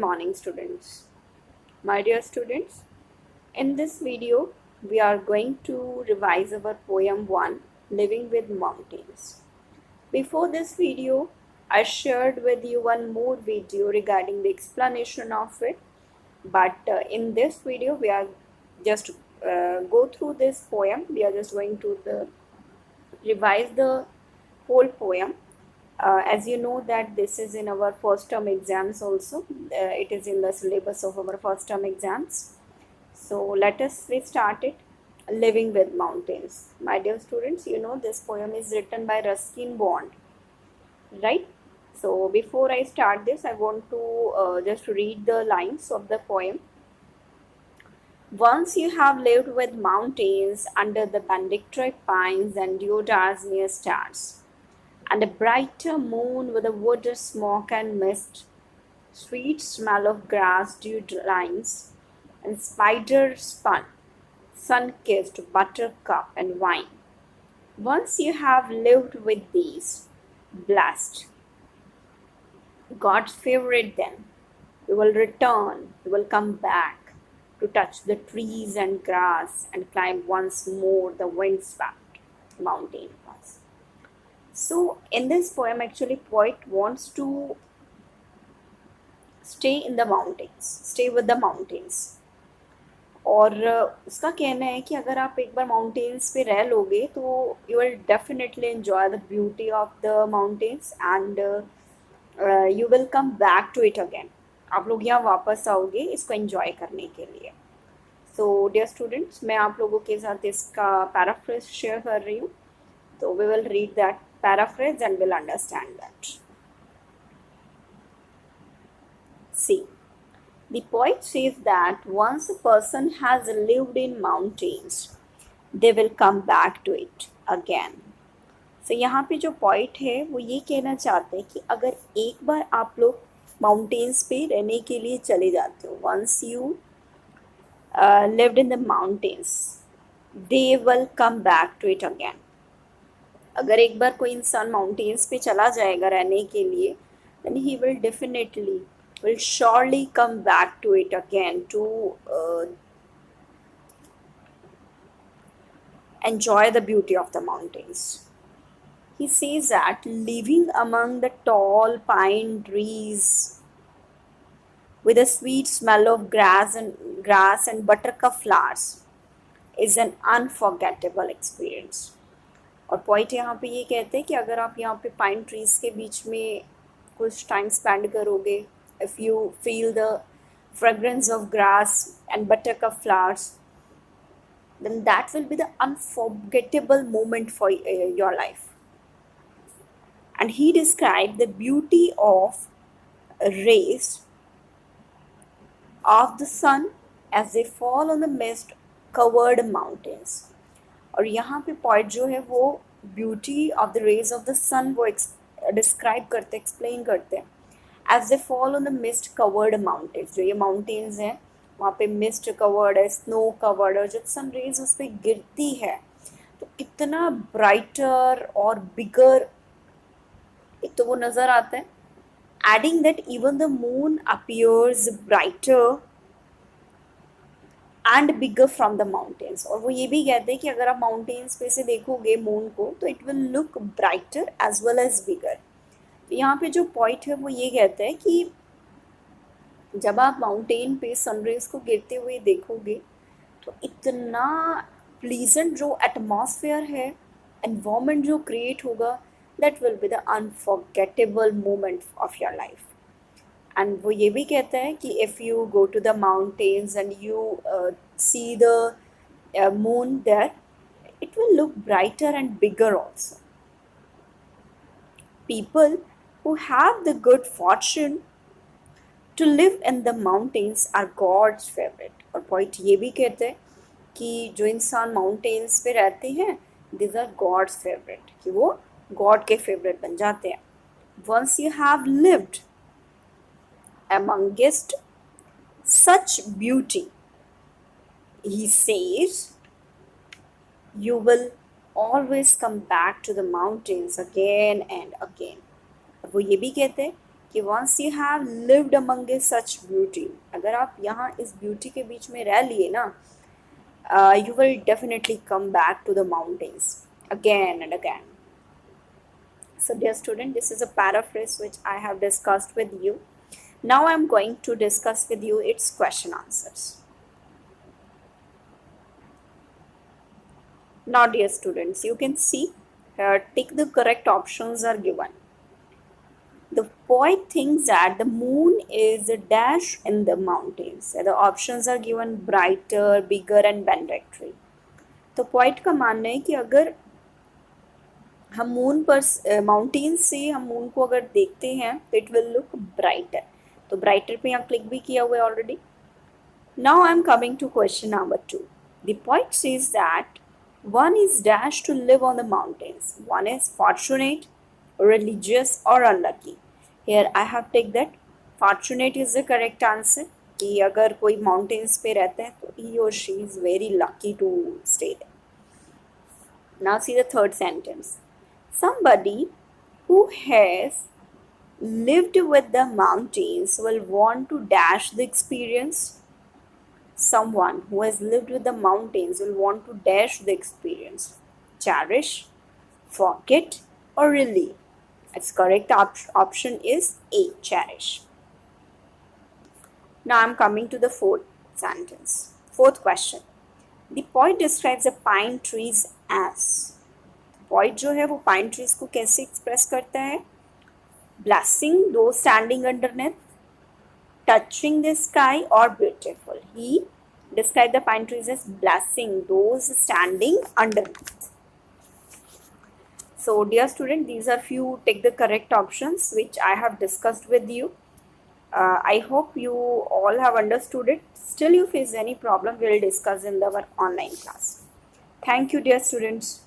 morning, students. My dear students, in this video, we are going to revise our poem 1, Living with Mountains. Before this video, I shared with you one more video regarding the explanation of it. But in this video, we are just go through this poem. We are just going to revise the whole poem. As you know that this is in our first term exams also. It is in the syllabus of our first term exams. So let us restart it. Living with Mountains. My dear students, you know this poem is written by Ruskin Bond, right? So before I start this, I want to just read the lines of the poem. Once you have lived with mountains under the benedictine pines and deodars near stars, and a brighter moon with a wood smoke and mist, sweet smell of grass, dew lines, and spider spun, sun-kissed buttercup and wine. Once you have lived with these, blessed, God's favorite then, you will return, you will come back to touch the trees and grass and climb once more the wind-swept mountain pass. So in this poem, actually, poet wants to stay in the mountains, stay with the mountains. और उसका कहना है कि अगर आप एक बार mountains पे रह लोगे तो you will definitely enjoy the beauty of the mountains and you will come back to it again. आप लोग यहाँ वापस आओगे इसको एंजॉय करने के लिए. सो डियर स्टूडेंट्स, मैं आप लोगों के साथ इसका पैराफ्रेज शेयर कर रही हूँ. तो we will read that paraphrase and will understand that. See, the poet says that once a person has lived in mountains, they will come back to it again. So यहाँ पे जो poet है वो ये कहना चाहते हैं कि अगर एक बार आप लोग mountains पे रहने के लिए चले जाते हो, once you lived in the mountains, they will come back to it again. अगर एक बार कोई इंसान माउंटेन्स पे चला जाएगा रहने के लिए, then he will definitely, will surely come back to it again to enjoy the beauty of the mountains. He says that living among the tall pine trees with a sweet smell of grass and buttercup flowers is an unforgettable experience. और point यहाँ पे ये कहते हैं कि अगर आप यहाँ पे पाइन ट्रीज़ के बीच में कुछ टाइम स्पेंड करोगे, if you feel the fragrance of grass and buttercup flowers, then that will be the unforgettable moment for your life. And he described the beauty of rays of the sun as they fall on the mist covered mountains. और यहाँ पे point जो है वो beauty of the rays of the sun वो describe करते, explain करते हैं. As they fall on the mist covered mountains, जो ये माउंटेन्स हैं वहाँ पे मिस्ट कवर्ड है, स्नो कवर्ड है, और जब सन रेज उस पर गिरती है तो कितना ब्राइटर और बिगर एक तो वो नज़र आता है. Adding that even the moon appears brighter and bigger from the mountains. और वो ये भी कहते हैं कि अगर आप माउंटेन्स पे से देखोगे मून को तो it will look brighter as well as bigger. तो यहाँ पे जो पॉइंट है वो ये कहता है कि जब आप माउंटेन पे सनराइज को गिरते हुए देखोगे तो इतना प्लीजेंट जो एटमॉस्फेयर है, एनवायरनमेंट जो क्रिएट होगा, that will be the unforgettable moment of your life. And वो ये भी कहता है कि if you go to the mountains and you see the moon there, it will look brighter and bigger also. People who have the good fortune to live in the mountains are God's favourite. और point ये भी कहते हैं कि जो इंसान mountains पे रहते हैं, दिस आर गॉड्स फेवरेट, कि वो गॉड के फेवरेट बन जाते हैं. Once you have lived amongst such beauty, he says, you will always come back to the mountains again and again. और वो ये भी कहते हैं कि once you have lived among a such beauty, अगर आप यहाँ इस beauty के बीच में रह लिए ना, you will definitely come back to the mountains again and again. So dear student, this is a paraphrase which I have discussed with you. Now I am going to discuss with you its question answers. Now dear students, you can see here tick the correct options are given. The poet thinks that the moon is a dash in the mountains. The options are given brighter, bigger and benedictory. तो poet का मानना है कि अगर हम moon पर mountains से हम मून को अगर देखते हैं तो इट विल लुक ब्राइटर. तो ब्राइटर पे यहाँ क्लिक भी किया हुआ है already. Now I am coming to question number 2. The poet says that one is dashed to live on the mountains, one is fortunate, religious or unlucky. Here I have taken that fortunate is the correct answer. कि अगर कोई mountains पे रहता है तो he or she is very lucky to stay there. Now see the third sentence. Somebody who has lived with the mountains will want to dash the experience. Someone who has lived with the mountains will want to dash the experience. Cherish, forget or relieve. Its correct option is A, cherish. Now I am coming to the fourth question. The poet describes the pine trees as. Poet जो है वो pine trees को कैसे express करता है? Blessing those standing underneath, touching the sky or beautiful. He described the pine trees as blessing those standing underneath. So dear student, these are few take the correct options which I have discussed with you. I hope you all have understood it. Still you face any problem, we will discuss in our online class. Thank you dear students.